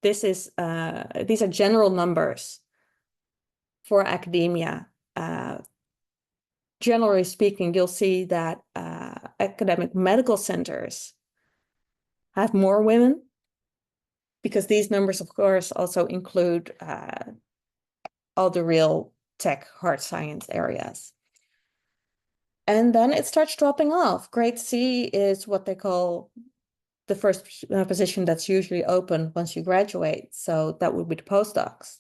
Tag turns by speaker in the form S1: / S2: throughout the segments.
S1: these are general numbers for academia. Generally speaking, you'll see that academic medical centers have more women, because these numbers, of course, also include all the real tech, hard science areas. And then it starts dropping off. Grade C is what they call the first position that's usually open once you graduate. So that would be the postdocs.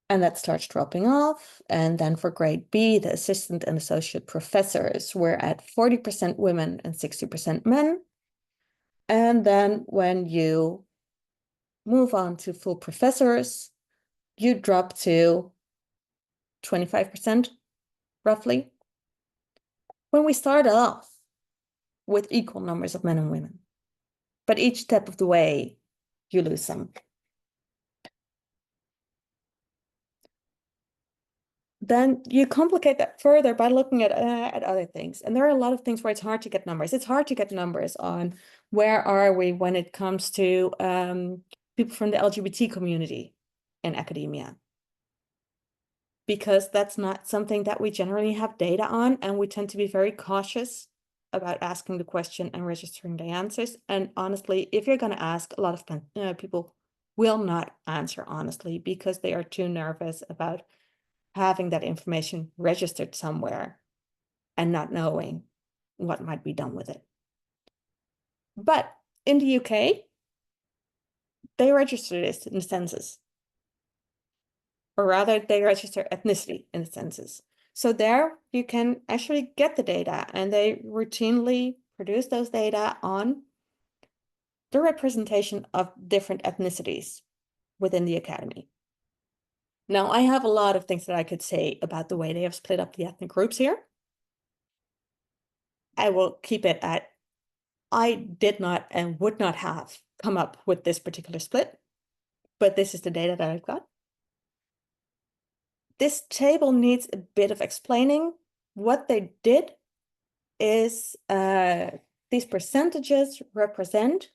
S1: And that starts dropping off. And then for grade B, the assistant and associate professors, we're at 40% women and 60% men. And then when you move on to full professors, you drop to 25%, roughly. When we start off with equal numbers of men and women, but each step of the way, you lose some. Then you complicate that further by looking at other things. And there are a lot of things where it's hard to get numbers. It's hard to get numbers on where are we when it comes to people from the LGBT community in academia, because that's not something that we generally have data on, and we tend to be very cautious about asking the question and registering the answers. And honestly, if you're going to ask, a lot of people will not answer honestly, because they are too nervous about having that information registered somewhere and not knowing what might be done with it. But in the UK, they register this in the census. Or rather, they register ethnicity in the census. So there you can actually get the data, and they routinely produce those data on the representation of different ethnicities within the academy. Now, I have a lot of things that I could say about the way they have split up the ethnic groups here. I will keep it at, I did not and would not have come up with this particular split, but this is the data that I've got. This table needs a bit of explaining. What they did is these percentages represent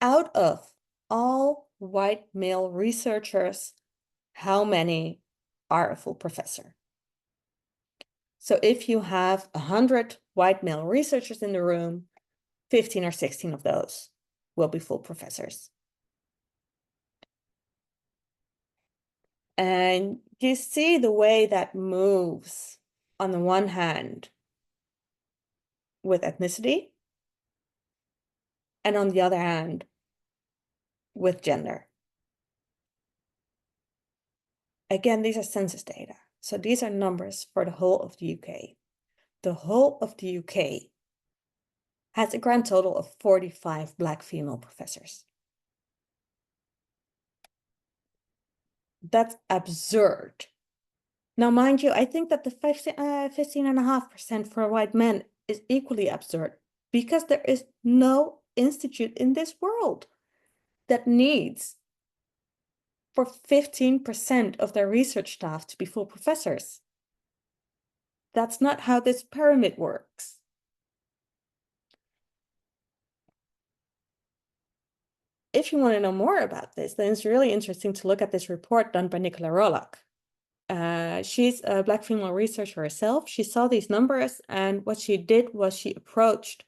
S1: out of all white male researchers, how many are a full professor. So if you have 100 white male researchers in the room, 15 or 16 of those will be full professors. And you see the way that moves on the one hand with ethnicity, and on the other hand with gender. Again, these are census data. So these are numbers for the whole of the UK. The whole of the UK has a grand total of 45 Black female professors. That's absurd. Now, mind you, I think that the 15.5% for white men is equally absurd, because there is no institute in this world that needs for 15% of their research staff to be full professors. That's not how this pyramid works. If you want to know more about this, then it's really interesting to look at this report done by Nicola Rolock. She's a Black female researcher herself. She saw these numbers, and what she did was she approached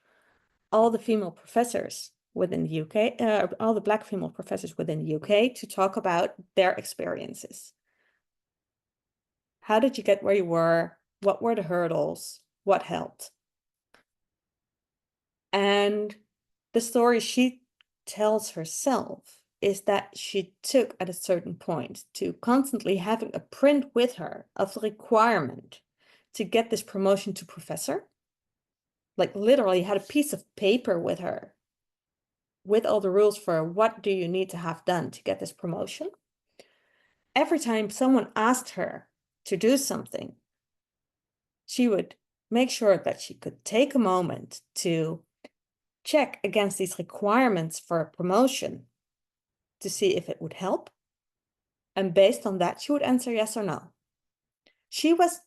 S1: all the female professors within the UK, all the Black female professors within the UK, to talk about their experiences. How did you get where you were? What were the hurdles? What helped? And the story she tells herself is that she took at a certain point to constantly having a print with her of the requirement to get this promotion to professor. Like literally had a piece of paper with her with all the rules for what do you need to have done to get this promotion. Every time someone asked her to do something, she would make sure that she could take a moment to check against these requirements for a promotion to see if it would help. And based on that, she would answer yes or no. She was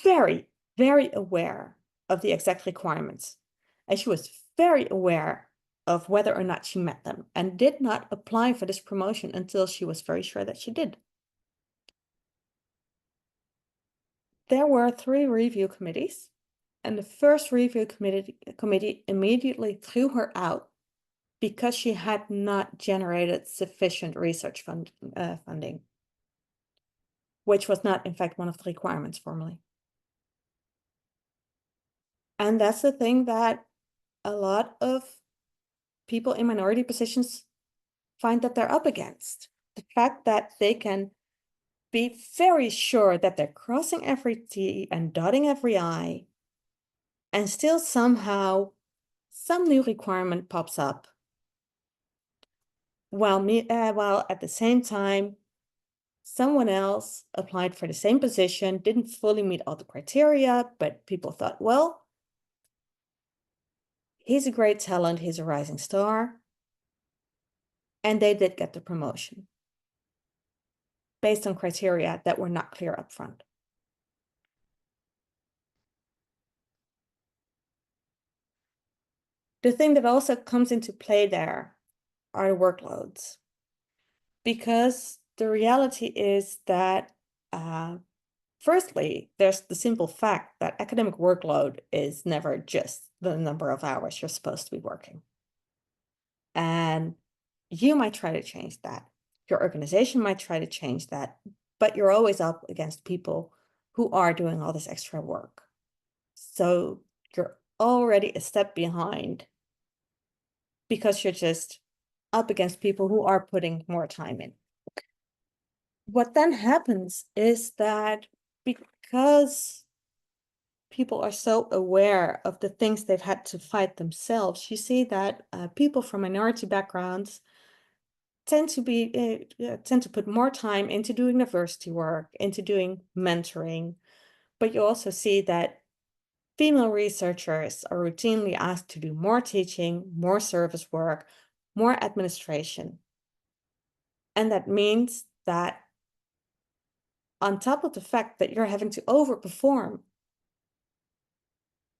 S1: very, very aware of the exact requirements. And she was very aware of whether or not she met them and did not apply for this promotion until she was very sure that she did. There were 3 review committees, and the first review committee immediately threw her out because she had not generated sufficient research funding, which was not, in fact, one of the requirements formally. And that's the thing that a lot of people in minority positions find that they're up against. The fact that they can be very sure that they're crossing every T and dotting every I, and still somehow some new requirement pops up. While at the same time, someone else applied for the same position, didn't fully meet all the criteria, but people thought, well, he's a great talent, he's a rising star. And they did get the promotion based on criteria that were not clear up front. The thing that also comes into play there are the workloads. Because the reality is that, firstly, there's the simple fact that academic workload is never just the number of hours you're supposed to be working. And you might try to change that. Your organization might try to change that, but you're always up against people who are doing all this extra work. So you're already a step behind because you're just up against people who are putting more time in. What then happens is that because people are so aware of the things they've had to fight themselves, you see that people from minority backgrounds tend to put more time into doing diversity work, into doing mentoring. But you also see that female researchers are routinely asked to do more teaching, more service work, more administration. And that means that on top of the fact that you're having to overperform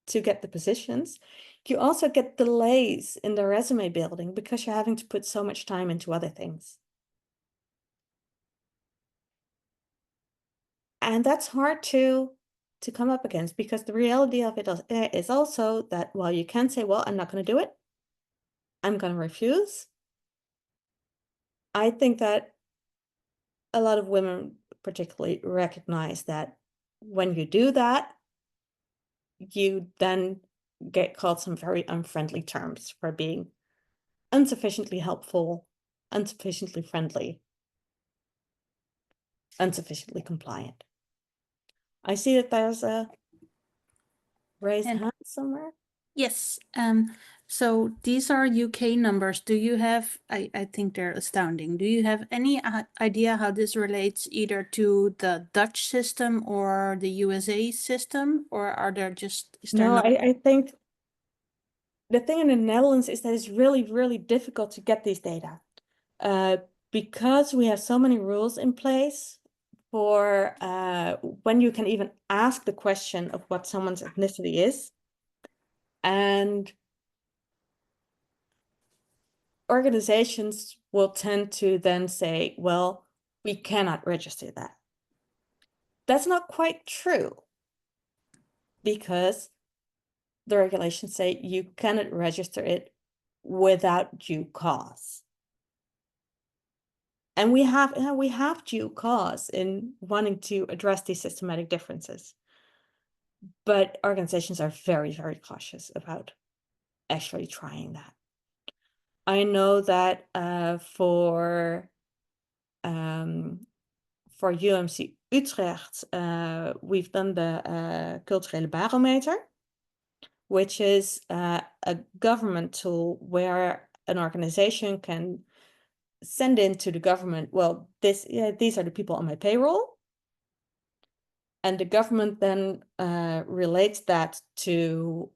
S1: to get the positions, you also get delays in the resume building because you're having to put so much time into other things. And that's hard to come up against, because the reality of it is also that while you can say, well, I'm not going to do it, I'm going to refuse. I think that a lot of women particularly recognize that when you do that, you then get called some very unfriendly terms for being insufficiently helpful, insufficiently friendly, insufficiently compliant. I see that there's a raised hand somewhere.
S2: Yes. So these are UK numbers. Do you have, I think they're astounding. Do you have any idea how this relates either to the Dutch system or the USA system, or are there just, is there
S1: No,
S2: not?
S1: I think the thing in the Netherlands is that it's really, really difficult to get these data. Because we have so many rules in place for when you can even ask the question of what someone's ethnicity is. And organizations will tend to then say, well, we cannot register that. That's not quite true, because the regulations say you cannot register it without due cause. And we have due cause in wanting to address these systematic differences. But organizations are very, very cautious about actually trying that. I know that for UMC Utrecht, we've done the culturele barometer, which is a government tool where an organization can send in to the government, well, these are the people on my payroll. And the government then relates that to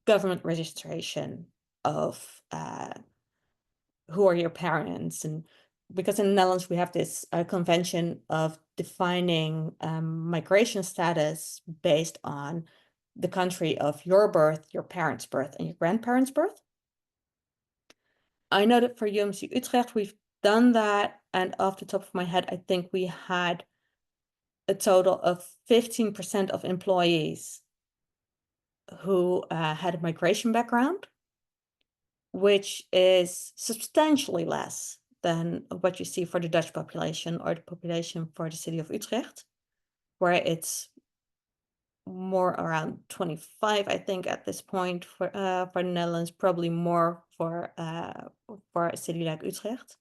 S1: government registration of who are your parents. And because in the Netherlands, we have this convention of defining migration status based on the country of your birth, your parents' birth, and your grandparents' birth. I know that for UMC Utrecht, we've done that. And off the top of my head, I think we had a total of 15% of employees who had a migration background, which is substantially less than what you see for the Dutch population or the population for the city of Utrecht, where it's more around 25, I think, at this point for the Netherlands, probably more for a city like Utrecht.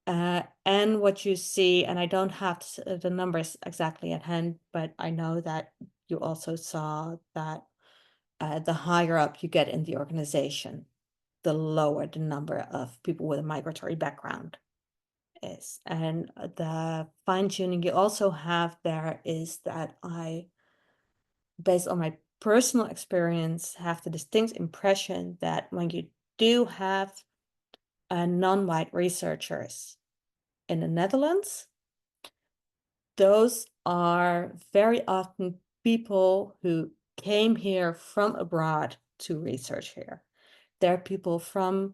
S1: And what you see, and I don't have the numbers exactly at hand, but I know that you also saw that the higher up you get in the organization, the lower the number of people with a migratory background is. And the fine tuning you also have there is that I, based on my personal experience, have the distinct impression that when you do have non-white researchers in the Netherlands, those are very often people who came here from abroad to research here. They're people from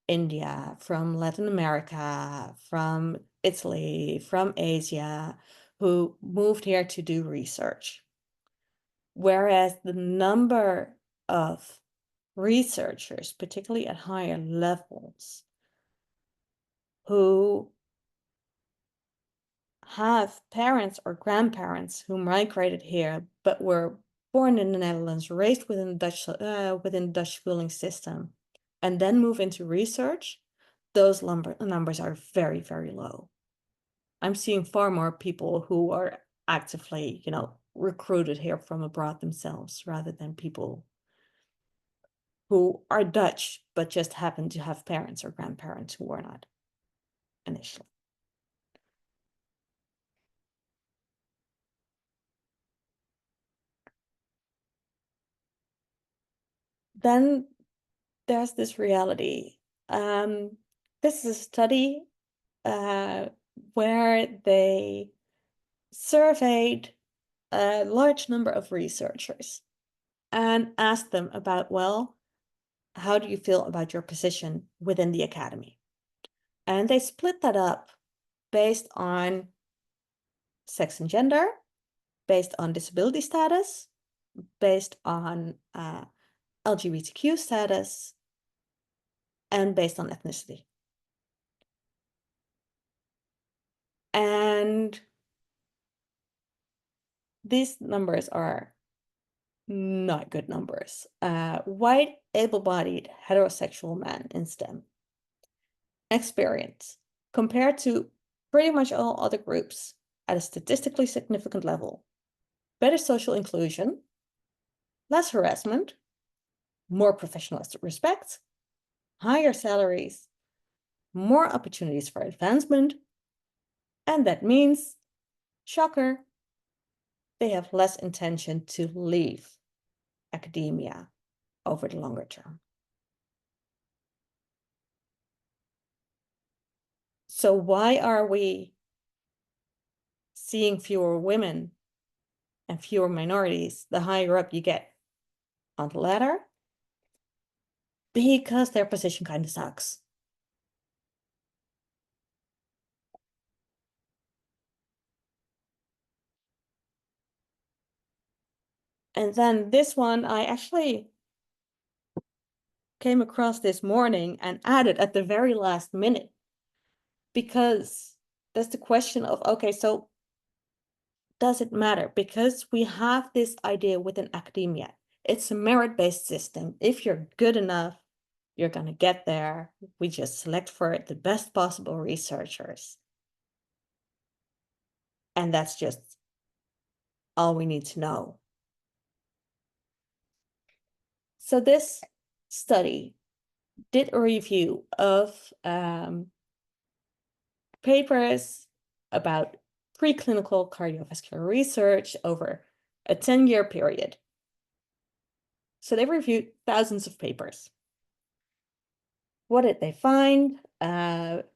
S1: India, from Latin America, from Italy, from Asia, who moved here to do research. Whereas the number of researchers, particularly at higher levels, who have parents or grandparents who migrated here but were born in the Netherlands, raised within the Dutch schooling system, and then move into research, those numbers are very, very low. I'm seeing far more people who are actively, recruited here from abroad themselves, rather than people who are Dutch but just happen to have parents or grandparents who were not initially. Then there's this reality. This is a study where they surveyed a large number of researchers and asked them about, well, how do you feel about your position within the academy? And they split that up based on sex and gender, based on disability status, based on LGBTQ status, and based on ethnicity. And these numbers are not good numbers. White, able-bodied, heterosexual men in STEM experience, compared to pretty much all other groups at a statistically significant level, better social inclusion, less harassment, more professional respect, higher salaries, more opportunities for advancement, and that means, shocker, they have less intention to leave academia over the longer term. So why are we seeing fewer women and fewer minorities the higher up you get on the ladder? Because their position kind of sucks. And then this one, I actually came across this morning and added at the very last minute, because that's the question of, okay, so does it matter? Because we have this idea within academia. It's a merit-based system. If you're good enough, you're going to get there. We just select for it the best possible researchers. And that's just all we need to know. So this study did a review of papers about preclinical cardiovascular research over a 10-year period. So they reviewed thousands of papers. What did they find?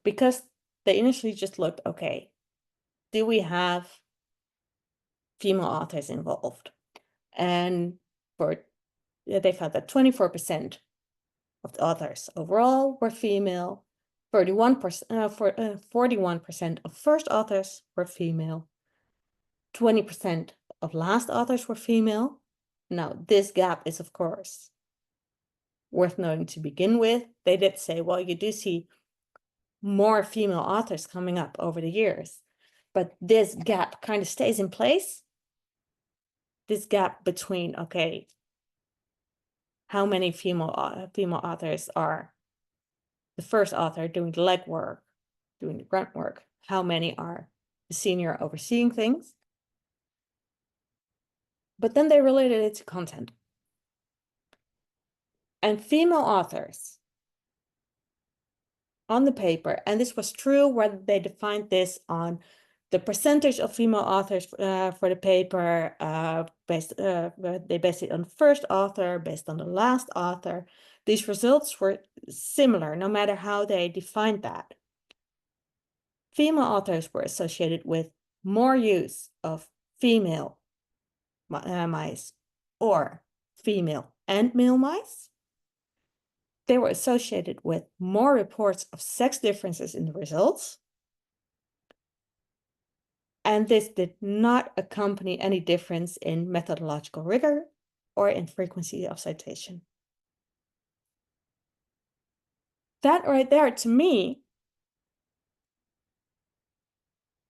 S1: Because they initially just looked, okay, do we have female authors involved? And they found that 24% of the authors overall were female. 41% of first authors were female. 20% of last authors were female. Now, this gap is, of course, worth noting to begin with. They did say, well, you do see more female authors coming up over the years, but this gap kind of stays in place. This gap between, okay, how many female authors are the first author doing the legwork, doing the grunt work, how many are the senior overseeing things. But then they related it to content. And female authors on the paper, and this was true whether they defined this on the percentage of female authors for the paper, they based it on the first author, based on the last author. These results were similar, no matter how they defined that. Female authors were associated with more use of female mice or female and male mice. They were associated with more reports of sex differences in the results. And this did not accompany any difference in methodological rigor or in frequency of citation. That right there, to me,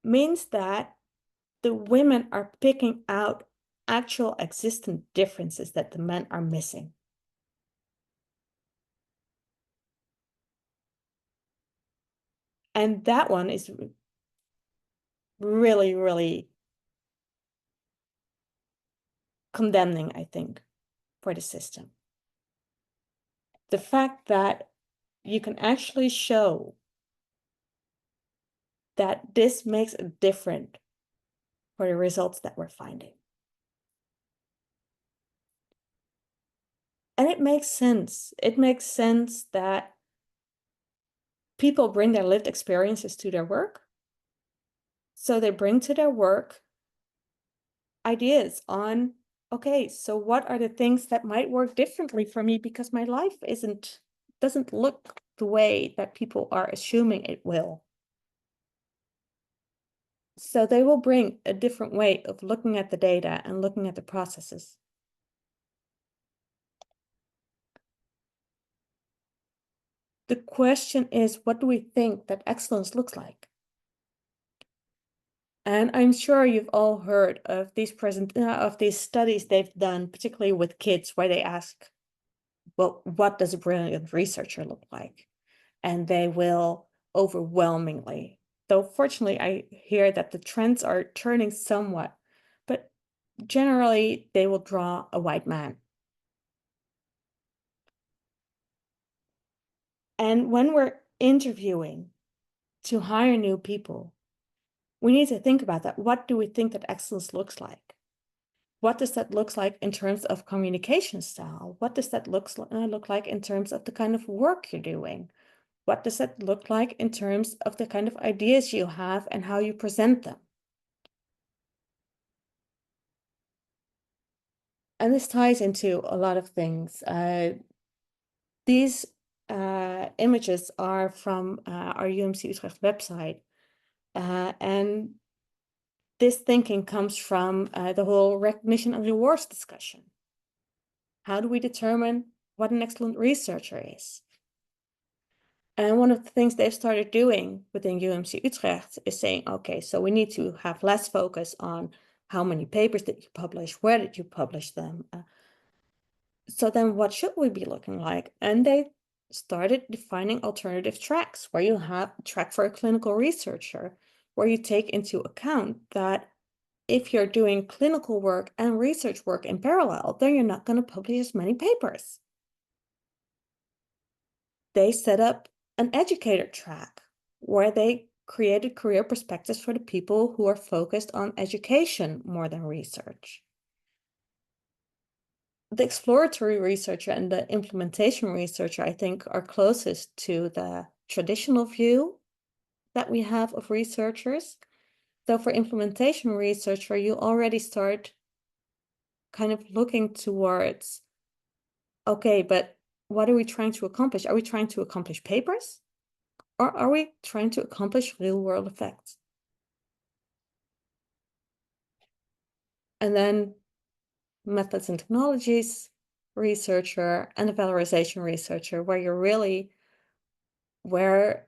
S1: means that the women are picking out actual existent differences that the men are missing. And that one is really, really condemning, I think, for the system. The fact that you can actually show that this makes a difference for the results that we're finding. And it makes sense. It makes sense that people bring their lived experiences to their work. So they bring to their work ideas on, okay, so what are the things that might work differently for me because my life doesn't look the way that people are assuming it will. So they will bring a different way of looking at the data and looking at the processes. The question is, what do we think that excellence looks like? And I'm sure you've all heard of these studies they've done, particularly with kids, where they ask, well, what does a brilliant researcher look like? And they will overwhelmingly, though fortunately I hear that the trends are turning somewhat, but generally they will draw a white man. And when we're interviewing to hire new people, we need to think about that. What do we think that excellence looks like? What does that look like in terms of communication style? What does that look like in terms of the kind of work you're doing? What does that look like in terms of the kind of ideas you have and how you present them? And this ties into a lot of things. These images are from our UMC Utrecht website. And this thinking comes from the whole recognition and rewards discussion. How do we determine what an excellent researcher is? And one of the things they've started doing within UMC Utrecht is saying, okay, so we need to have less focus on how many papers did you publish, where did you publish them? So then what should we be looking like? And they started defining alternative tracks, where you have a track for a clinical researcher, where you take into account that if you're doing clinical work and research work in parallel, then you're not going to publish as many papers. They set up an educator track where they created career perspectives for the people who are focused on education more than research. The exploratory researcher and the implementation researcher, I think, are closest to the traditional view that we have of researchers. So for implementation researcher, you already start kind of looking towards, okay, but what are we trying to accomplish? Are we trying to accomplish papers? Or are we trying to accomplish real world effects? And then methods and technologies researcher and a valorization researcher, where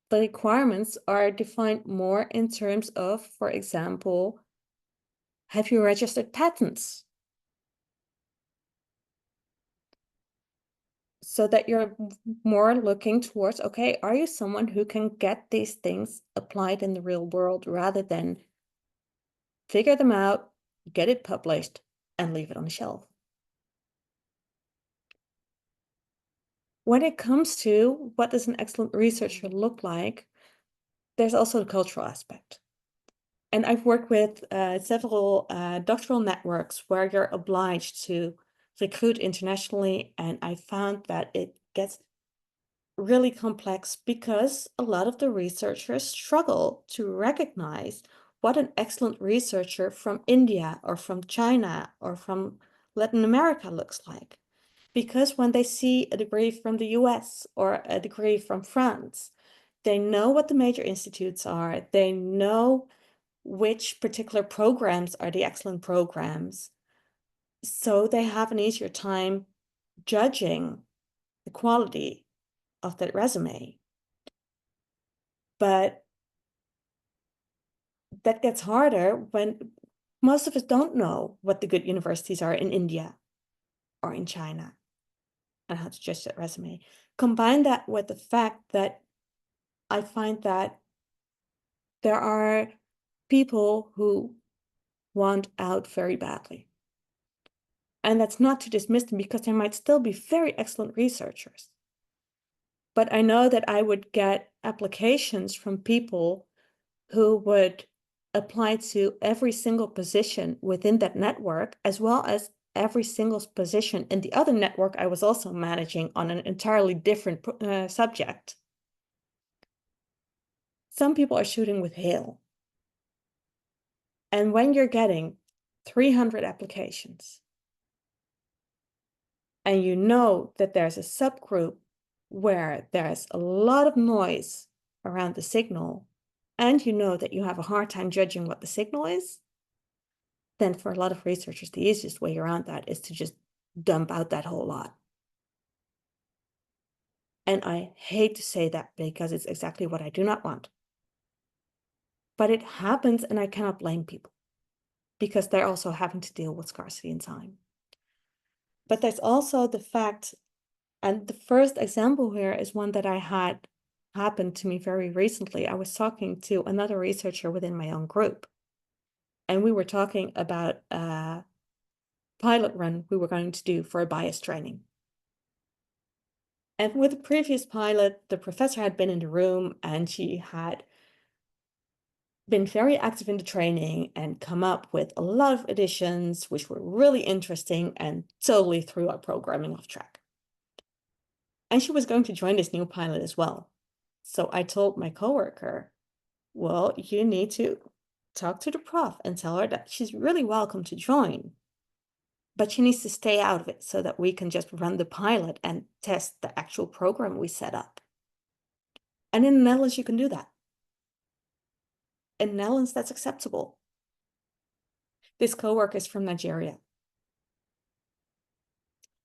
S1: the requirements are defined more in terms of, for example, have you registered patents? So that you're more looking towards, okay, are you someone who can get these things applied in the real world rather than figure them out, get it published, and leave it on the shelf? When it comes to what does an excellent researcher look like, there's also the cultural aspect. And I've worked with several doctoral networks where you're obliged to recruit internationally, and I found that it gets really complex because a lot of the researchers struggle to recognize what an excellent researcher from India or from China or from Latin America looks like. Because when they see a degree from the US or a degree from France, they know what the major institutes are, they know which particular programs are the excellent programs. So they have an easier time judging the quality of that resume. But that gets harder when most of us don't know what the good universities are in India or in China and how to judge that resume. Combine that with the fact that I find that there are people who want out very badly. And that's not to dismiss them because they might still be very excellent researchers. But I know that I would get applications from people who would apply to every single position within that network, as well as every single position in the other network I was also managing on an entirely different subject. Some people are shooting with hail. And when you're getting 300 applications, and you know that there's a subgroup where there's a lot of noise around the signal, and you know that you have a hard time judging what the signal is, then for a lot of researchers, the easiest way around that is to just dump out that whole lot. And I hate to say that because it's exactly what I do not want. But it happens, and I cannot blame people because they're also having to deal with scarcity in time. But there's also the fact, and the first example here is one that I had happened to me very recently. I was talking to another researcher within my own group, and we were talking about a pilot run we were going to do for a bias training. And with the previous pilot, the professor had been in the room and she had been very active in the training and come up with a lot of additions, which were really interesting and totally threw our programming off track. And she was going to join this new pilot as well. So I told my coworker, well, you need to talk to the prof and tell her that she's really welcome to join, but she needs to stay out of it so that we can just run the pilot and test the actual program we set up. And in the Netherlands, you can do that. In the Netherlands, that's acceptable. This coworker is from Nigeria.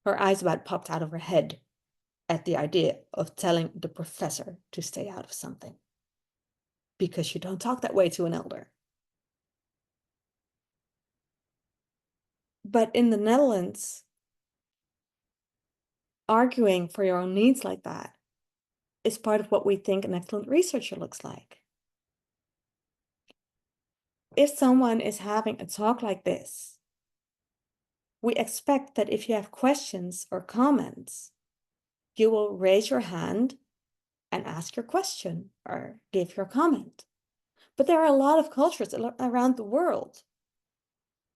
S1: Her eyes about popped out of her head at the idea of telling the professor to stay out of something, because you don't talk that way to an elder. But in the Netherlands, arguing for your own needs like that is part of what we think an excellent researcher looks like. If someone is having a talk like this, we expect that if you have questions or comments, you will raise your hand and ask your question or give your comment. But there are a lot of cultures around the world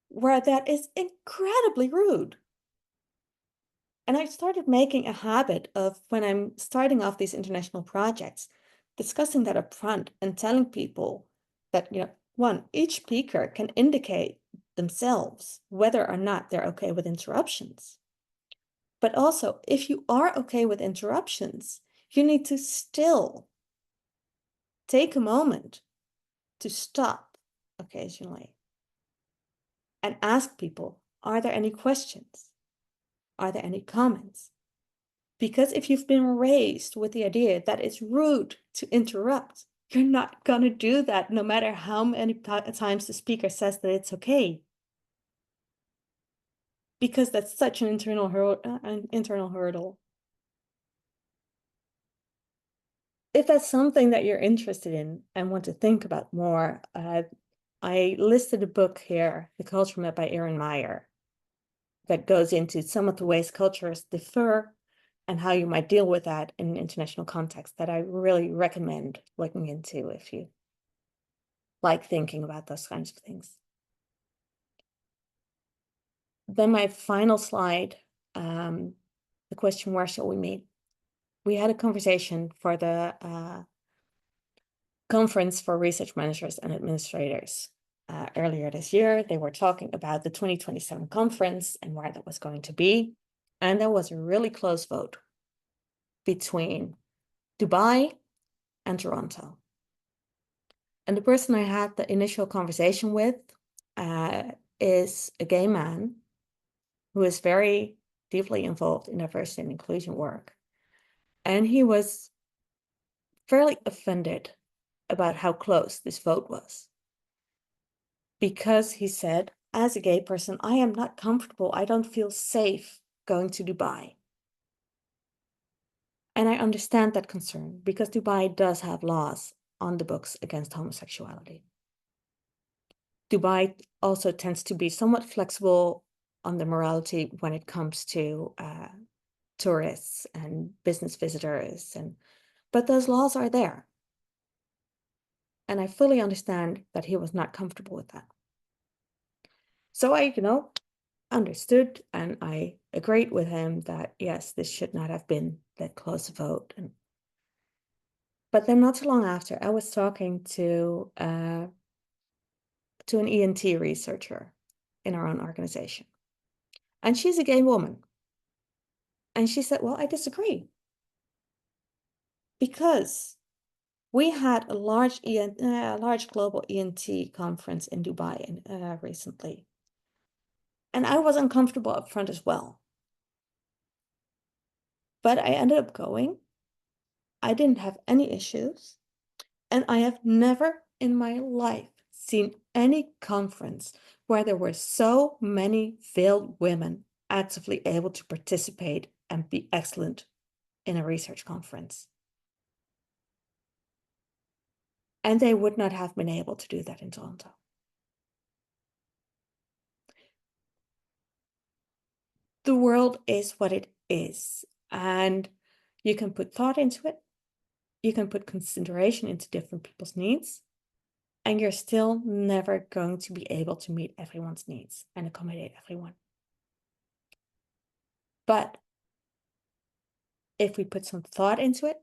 S1: where that is incredibly rude. And I started making a habit of, when I'm starting off these international projects, discussing that up front and telling people that, one, each speaker can indicate themselves whether or not they're okay with interruptions. But also, if you are okay with interruptions, you need to still take a moment to stop occasionally and ask people, are there any questions? Are there any comments? Because if you've been raised with the idea that it's rude to interrupt, you're not going to do that no matter how many times the speaker says that it's okay. Because that's such an internal hurdle. If that's something that you're interested in and want to think about more, I listed a book here, The Culture Map by Erin Meyer, that goes into some of the ways cultures differ and how you might deal with that in an international context, that I really recommend looking into if you like thinking about those kinds of things. Then my final slide, the question, where shall we meet? We had a conversation for the conference for research managers and administrators earlier this year. They were talking about the 2027 conference and where that was going to be. And there was a really close vote between Dubai and Toronto. And the person I had the initial conversation with is a gay man who is very deeply involved in diversity and inclusion work. And he was fairly offended about how close this vote was. Because he said, as a gay person, I am not comfortable. I don't feel safe going to Dubai. And I understand that concern because Dubai does have laws on the books against homosexuality. Dubai also tends to be somewhat flexible on the morality when it comes to tourists and business visitors, but those laws are there. And I fully understand that he was not comfortable with that. So I, understood and I agreed with him that yes, this should not have been that close a vote. But then not too long after, I was talking to an ENT researcher in our own organization. And she's a gay woman. And she said, well, I disagree. Because we had a large global ENT conference in Dubai recently. And I was uncomfortable up front as well. But I ended up going. I didn't have any issues. And I have never in my life seen any conference where there were so many veiled women actively able to participate and be excellent in a research conference. And they would not have been able to do that in Toronto. The world is what it is, and you can put thought into it. You can put consideration into different people's needs, and you're still never going to be able to meet everyone's needs and accommodate everyone. But if we put some thought into it,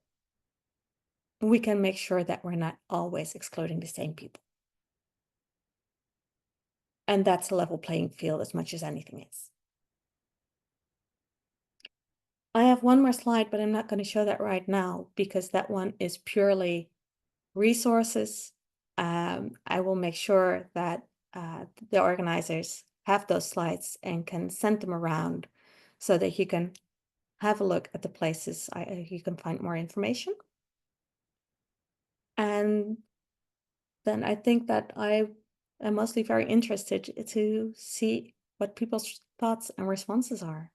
S1: we can make sure that we're not always excluding the same people. And that's a level playing field as much as anything is. I have one more slide, but I'm not going to show that right now because that one is purely resources. I will make sure that the organizers have those slides and can send them around so that you can have a look at the places you can find more information. And then I think that I am mostly very interested to see what people's thoughts and responses are.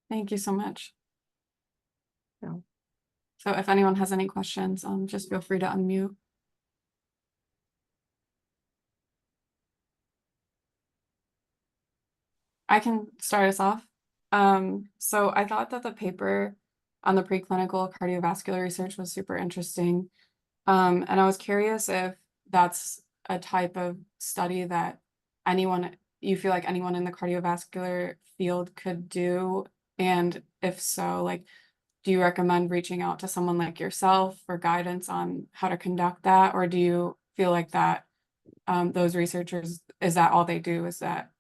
S3: Thank you so much.
S1: So,
S3: So if anyone has any questions, just feel free to unmute. I can start us off. So I thought that the paper on the preclinical cardiovascular research was super interesting. And I was curious if that's a type of study that you feel like anyone in the cardiovascular field could do. And if so, like, do you recommend reaching out to someone like yourself for guidance on how to conduct that? Or do you feel like that those researchers, is that all they do? Is that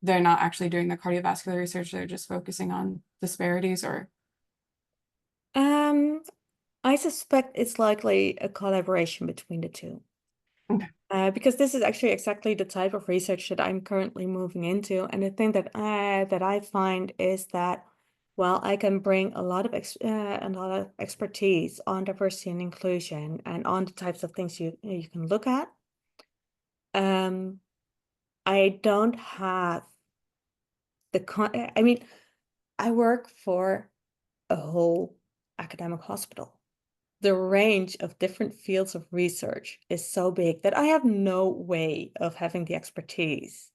S3: they're not actually doing the cardiovascular research, they're just focusing on disparities, or?
S1: I suspect it's likely a collaboration between the two.
S3: Okay.
S1: Because this is actually exactly the type of research that I'm currently moving into. And the thing that I find is that, well, I can bring a lot of expertise on diversity and inclusion and on the types of things you can look at. I don't have I mean, I work for a whole academic hospital. The range of different fields of research is so big that I have no way of having the expertise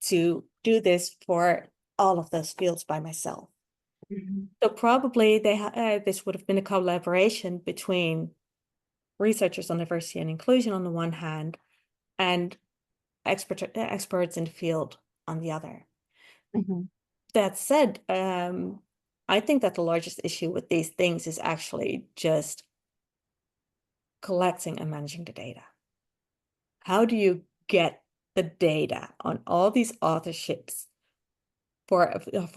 S1: to do this for all of those fields by myself. So probably this would have been a collaboration between researchers on diversity and inclusion on the one hand, and experts in the field on the other. That said, I think that the largest issue with these things is actually just collecting and managing the data. How do you get the data on all these authorships for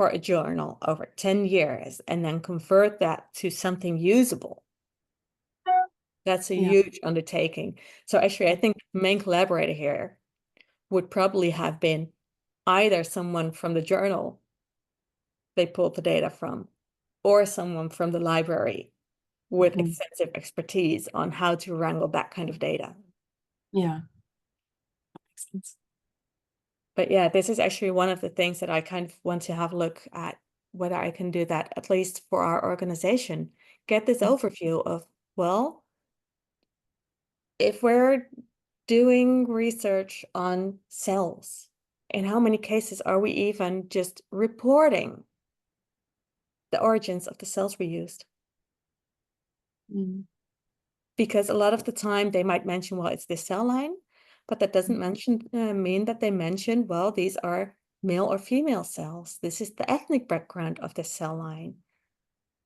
S1: a journal over 10 years and then convert that to something usable? That's a huge undertaking. So actually, I think the main collaborator here would probably have been either someone from the journal they pulled the data from, or someone from the library with extensive expertise on how to wrangle that kind of data.
S3: Yeah, that makes sense.
S1: But yeah, this is actually one of the things that I kind of want to have a look at, whether I can do that, at least for our organization. Get this overview of, well, if we're doing research on cells, in how many cases are we even just reporting the origins of the cells we used? Because a lot of the time they might mention, well, it's this cell line, but that doesn't mean that they mention, well, these are male or female cells. This is the ethnic background of the cell line.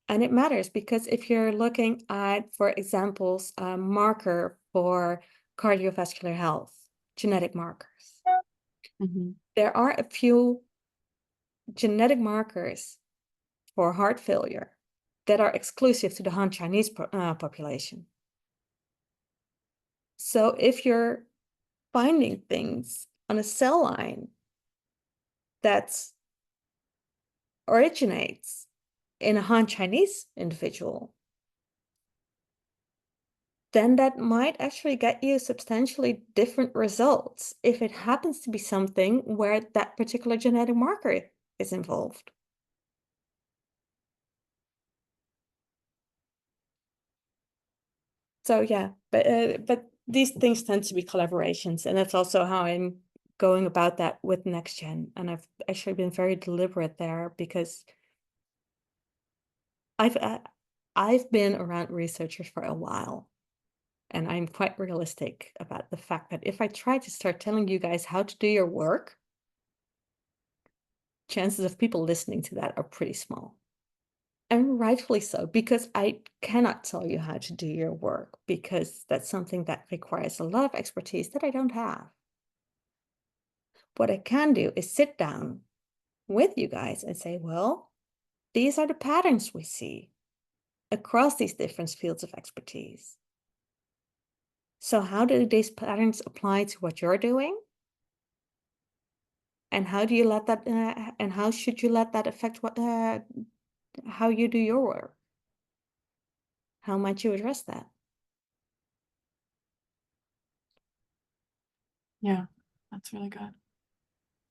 S1: And it matters because if you're looking at, for examples, a marker for cardiovascular health, genetic markers, there are a few genetic markers for heart failure that are exclusive to the Han Chinese population. So if you're finding things on a cell line that originates in a Han Chinese individual, then that might actually get you substantially different results if it happens to be something where that particular genetic marker is involved. So yeah, but these things tend to be collaborations, and that's also how I'm going about that with NextGen. And I've actually been very deliberate there because I've been around researchers for a while, and I'm quite realistic about the fact that if I try to start telling you guys how to do your work, chances of people listening to that are pretty small. And rightfully so, because I cannot tell you how to do your work, because that's something that requires a lot of expertise that I don't have. What I can do is sit down with you guys and say, well, these are the patterns we see across these different fields of expertise. So how do these patterns apply to what you're doing? And how do you let that, and how should you let that affect how you do your work? How might you address that?
S3: Yeah, that's really good.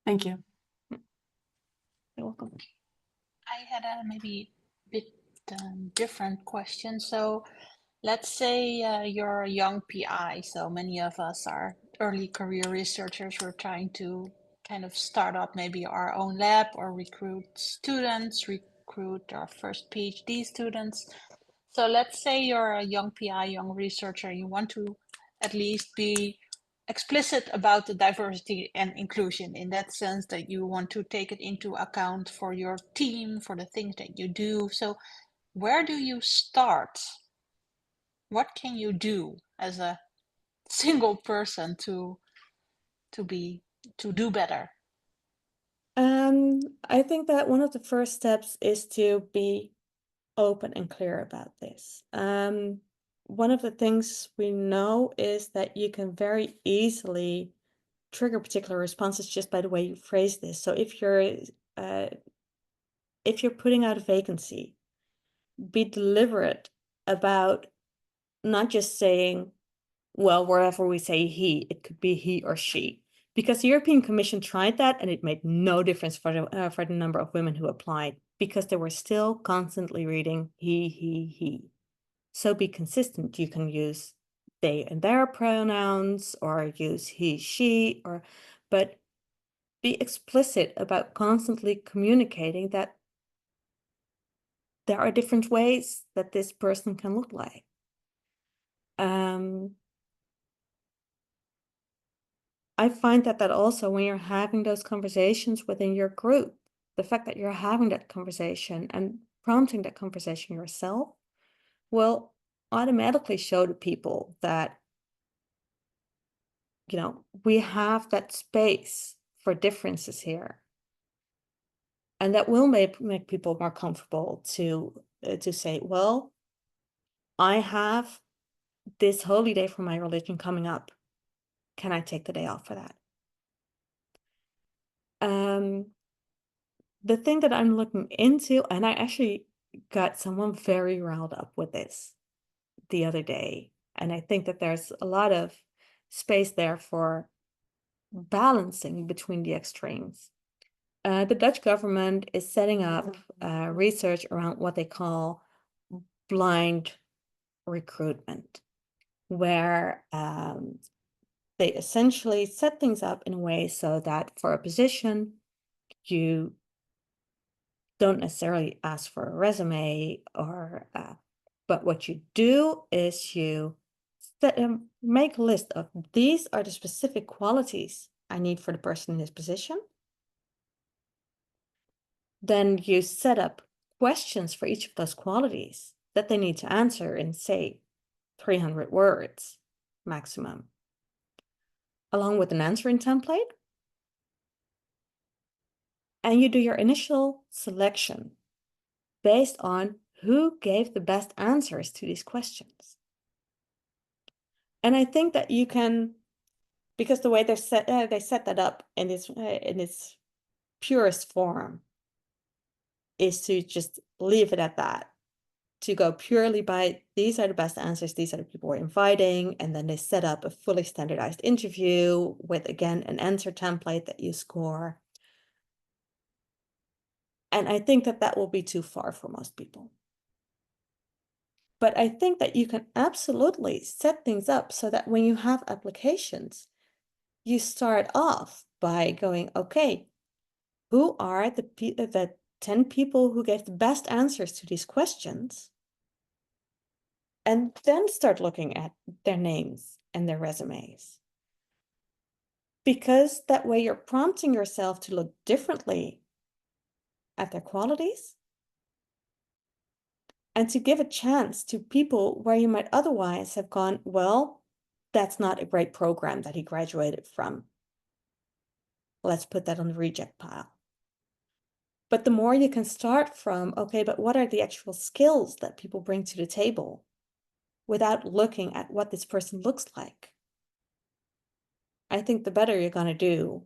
S3: Thank you.
S1: You're welcome.
S2: I had a maybe bit different question. So let's say you're a young PI. So many of us are early career researchers. We're trying to kind of start up maybe our own lab or recruit students, recruit our first PhD students. So let's say you're a young PI, young researcher, you want to at least be explicit about the diversity and inclusion in that sense that you want to take it into account for your team, for the things that you do. So where do you start? What can you do as a single person to do better
S1: I think that one of the first steps is to be open and clear about this. One of the things we know is that you can very easily trigger particular responses just by the way you phrase this. So if you're putting out a vacancy, be deliberate about not just saying, well, wherever we say he, it could be he or she. Because the European Commission tried that and it made no difference for the number of women who applied, because they were still constantly reading he. So be consistent. You can use they and their pronouns or use he, she, but be explicit about constantly communicating that there are different ways that this person can look like. I find that also when you're having those conversations within your group, the fact that you're having that conversation and prompting that conversation yourself will automatically show the people that, you know, we have that space for differences here. And that will make people more comfortable to say, well, I have this holy day for my religion coming up. Can I take the day off for that? The thing that I'm looking into, and I actually got someone very riled up with this the other day, and I think that there's a lot of space there for balancing between the extremes. The Dutch government is setting up research around what they call blind recruitment, where they essentially set things up in a way so that for a position, you don't necessarily ask for a resume or, but what you do is you make a list of these are the specific qualities I need for the person in this position. Then you set up questions for each of those qualities that they need to answer in, say, 300 words maximum, along with an answering template. And you do your initial selection based on who gave the best answers to these questions. And I think that you can, because the way they set that up in its purest form is to just leave it at that, to go purely by these are the best answers, these are the people we're inviting, and then they set up a fully standardized interview with, again, an answer template that you score. And I think that that will be too far for most people. But I think that you can absolutely set things up so that when you have applications, you start off by going, okay, who are the 10 people who gave the best answers to these questions? And then start looking at their names and their resumes. Because that way you're prompting yourself to look differently at their qualities and to give a chance to people where you might otherwise have gone, well, that's not a great program that he graduated from. Let's put that on the reject pile. But the more you can start from, okay, but what are the actual skills that people bring to the table without looking at what this person looks like, I think the better you're going to do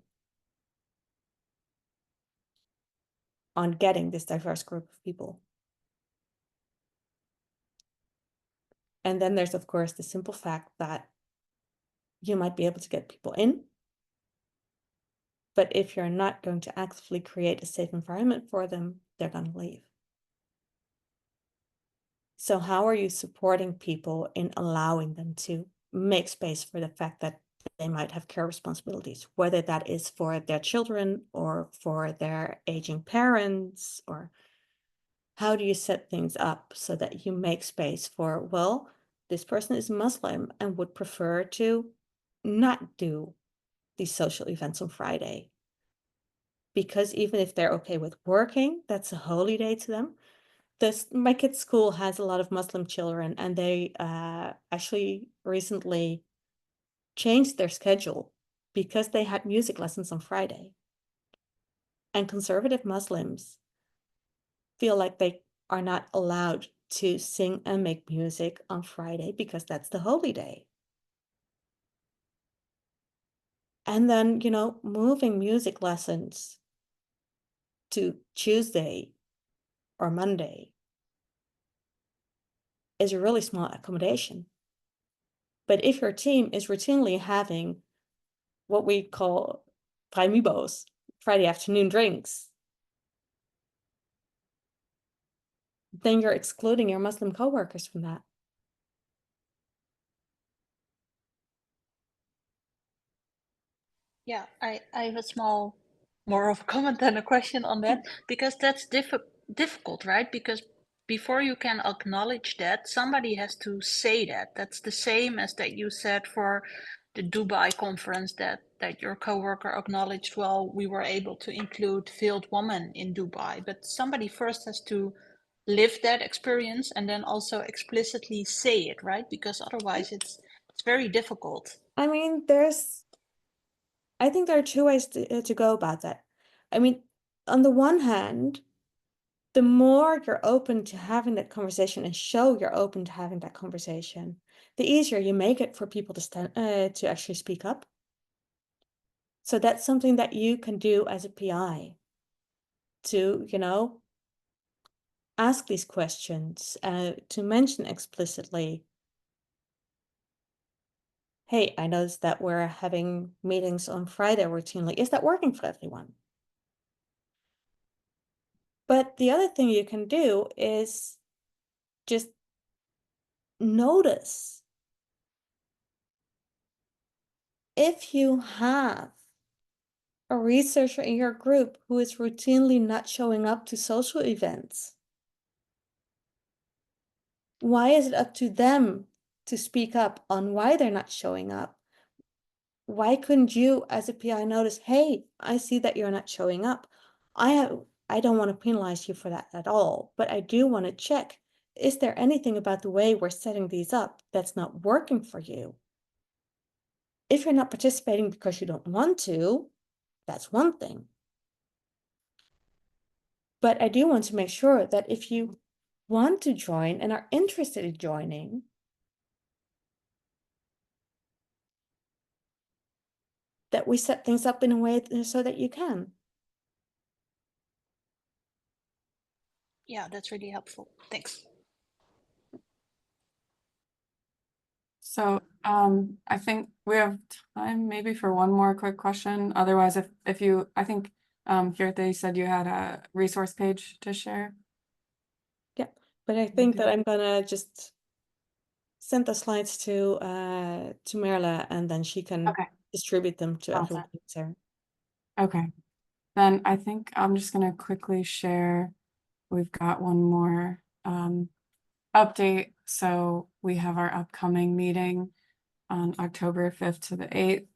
S1: on getting this diverse group of people. And then there's, of course, the simple fact that you might be able to get people in, but if you're not going to actively create a safe environment for them, they're going to leave. So how are you supporting people in allowing them to make space for the fact that they might have care responsibilities, whether that is for their children or for their aging parents, or how do you set things up so that you make space for, well, this person is Muslim and would prefer to not do these social events on Friday. Because even if they're okay with working, that's a holy day to them. My kid's school has a lot of Muslim children, and they actually recently changed their schedule because they had music lessons on Friday. and conservative Muslims feel like they are not allowed to sing and make music on Friday because that's the holy day. And then, you know, moving music lessons to Tuesday or Monday is a really small accommodation. But if your team is routinely having what we call Vrijmiddags, Friday afternoon drinks, then you're excluding your Muslim coworkers from that.
S4: Yeah, I have a small, more of a comment than a question on that, because that's difficult, right? Because before you can acknowledge that, somebody has to say that. That's the same as that you said for the Dubai conference that your coworker acknowledged, well, we were able to include veiled women in Dubai, but somebody first has to live that experience and then also explicitly say it, right? Because otherwise it's very difficult.
S1: I mean, I think there are two ways to go about that. I mean, on the one hand, the more you're open to having that conversation and show you're open to having that conversation, the easier you make it for people to actually speak up. So that's something that you can do as a PI to, you know, ask these questions, to mention explicitly, hey, I noticed that we're having meetings on Friday routinely. Is that working for everyone? But the other thing you can do is just notice if you have a researcher in your group who is routinely not showing up to social events. Why is it up to them to speak up on why they're not showing up? Why couldn't you, as a PI, notice, hey, I see that you're not showing up. I don't want to penalize you for that at all, but I do want to check, is there anything about the way we're setting these up that's not working for you? If you're not participating because you don't want to, that's one thing. But I do want to make sure that if you want to join and are interested in joining, that we set things up in a way so that you can.
S4: Yeah, that's really helpful. Thanks.
S3: So I think we have time maybe for one more quick question. Otherwise, if you, I think Geerte, you said you had a resource page to share.
S1: Yeah, but I think that I'm gonna just send the slides to Merle, and then she can
S3: Okay.
S1: distribute them to
S3: Awesome.
S1: everyone there.
S3: Okay, then I think I'm just gonna quickly share. We've got one more update. So we have our upcoming meeting on October 5th to the 8th.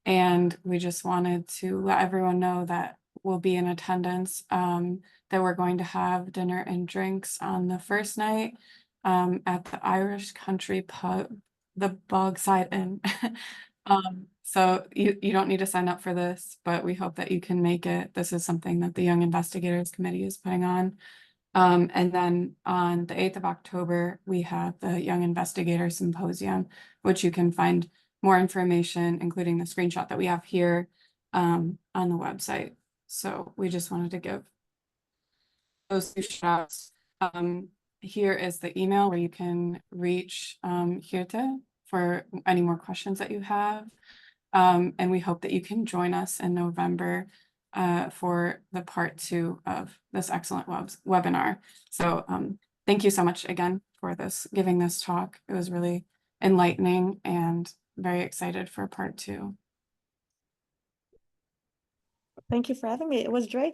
S3: And we just wanted to let everyone know that we'll be in attendance, that we're going to have dinner and drinks on the first night at the Irish Country Pub, the Bogside Inn. So you don't need to sign up for this, but we hope that you can make it. This is something that the Young Investigators Committee is putting on. And then on the 8th of October, we have the Young Investigator Symposium, which you can find more information, including the screenshot that we have here on the website. So we just wanted to give those two shots. Here is the email where you can reach Geerte for any more questions that you have. And we hope that you can join us in November for the part 2 of this excellent webinar. So thank you so much again for giving this talk. It was really enlightening and very excited for part 2.
S1: Thank you for having me. It was great.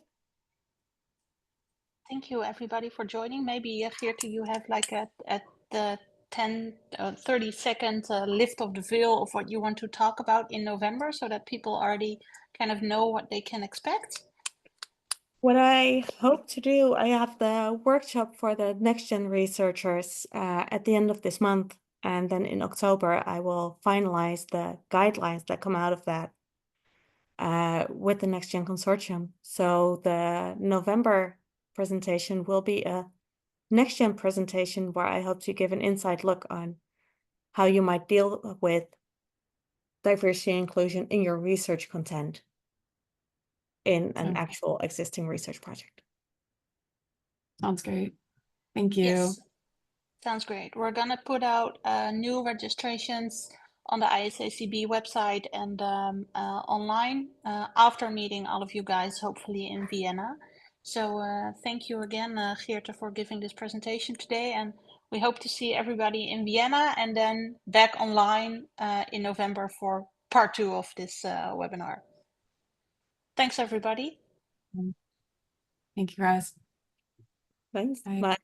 S4: Thank you everybody for joining. Maybe Geerte, you have like at the 30-second lift of the veil of what you want to talk about in November, so that people already kind of know what they can expect.
S1: What I hope to do, I have the workshop for the next gen researchers at the end of this month. And then in October, I will finalize the guidelines that come out of that. with the Next Gen Consortium. So the November presentation will be a Next Gen presentation where I hope to give an inside look on how you might deal with diversity and inclusion in your research content in an actual existing research project.
S3: Sounds great. Thank you.
S4: Yes, sounds great. We're gonna put out new registrations on the ISACB website and online after meeting all of you guys, hopefully in Vienna. So thank you again, Geerte, for giving this presentation today. And we hope to see everybody in Vienna and then back online in November for part 2 of this webinar. Thanks, everybody.
S3: Thank you, guys.
S1: Thanks.
S3: Bye.
S1: Bye.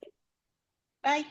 S4: Bye.